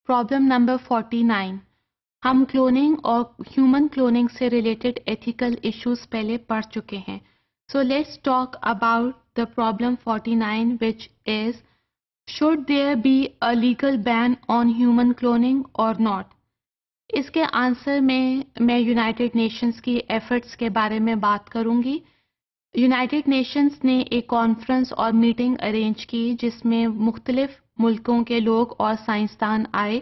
Problem number 49। हम cloning और human cloning से रिलेटेड एथिकल इश्यूज पहले पढ़ चुके हैं। So let's talk about the problem 49 which is should there be a legal ban on human cloning or not. इसके answer में मैं यूनाइटेड नेशंस की एफर्ट्स के बारे में बात करूंगी। यूनाइटेड नेशंस ने एक कॉन्फ्रेंस और मीटिंग अरेंज की जिसमें मुख्तलिफ मुल्कों के लोग और साइंसदान आए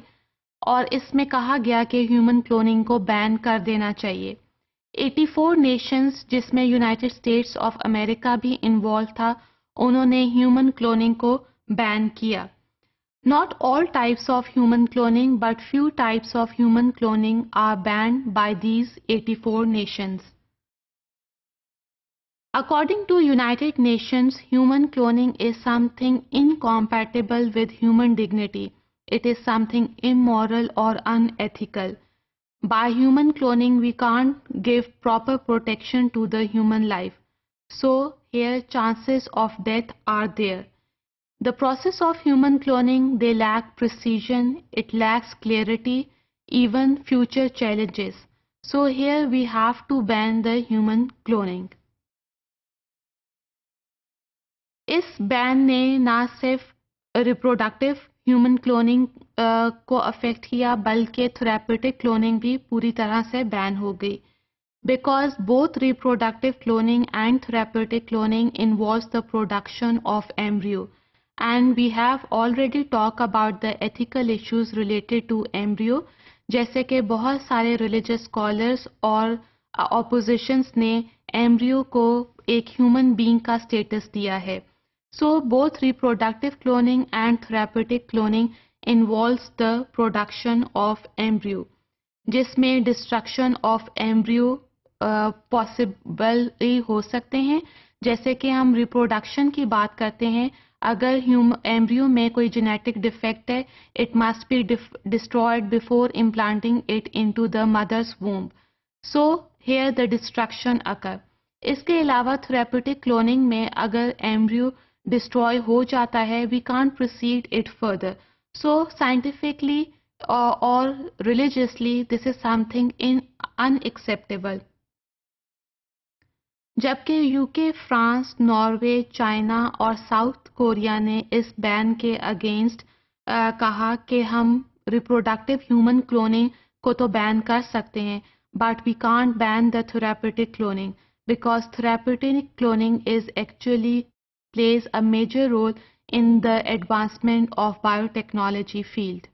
और इसमें कहा गया कि ह्यूमन क्लोनिंग को बैन कर देना चाहिए। 84 नेशंस जिसमें यूनाइटेड स्टेट्स ऑफ अमेरिका भी इन्वॉल्व था, उन्होंने ह्यूमन क्लोनिंग को बैन किया। Not all types of human cloning but few types of human cloning are banned by these 84 nations. According to United Nations, human cloning is something incompatible with human dignity. It is something immoral or unethical. By human cloning, we can't give proper protection to the human life. So, here chances of death are there. The process of human cloning, they lack precision, it lacks clarity, even future challenges. So here we have to ban the human cloning. इस ban ने ना सिर्फ reproductive human cloning को affect किया बल्कि therapeutic cloning भी पूरी तरह से बैन हो गई। Because both reproductive cloning and therapeutic cloning involves the production of embryo. And we have already talked about the ethical issues related to embryo, जैसे कि बहुत सारे religious scholars और oppositions ने embryo को एक human being का status दिया है। So both reproductive cloning and therapeutic cloning involves the production of embryo, जिसमें destruction of embryo पॉसिबल हो सकते हैं। जैसे कि हम रिप्रोडक्शन की बात करते हैं, अगर एम्ब्रियो में कोई जेनेटिक डिफेक्ट है, it must be destroyed before implanting it into the mother's womb. So here the destruction occur. इसके अलावा थेरेप्यूटिक क्लोनिंग में अगर एम्ब्रियो डिस्ट्रॉय हो जाता है, we can't proceed it further. So scientifically और religiously this is something unacceptable. जबकि UK, France, Norway, China और साउथ कोरिया ने इस बैन के अगेंस्ट कहा कि हम रिप्रोडक्टिव ह्यूमन क्लोनिंग को तो बैन कर सकते हैं, but we can't ban the therapeutic cloning because therapeutic cloning is actually plays a major role in the advancement of biotechnology field.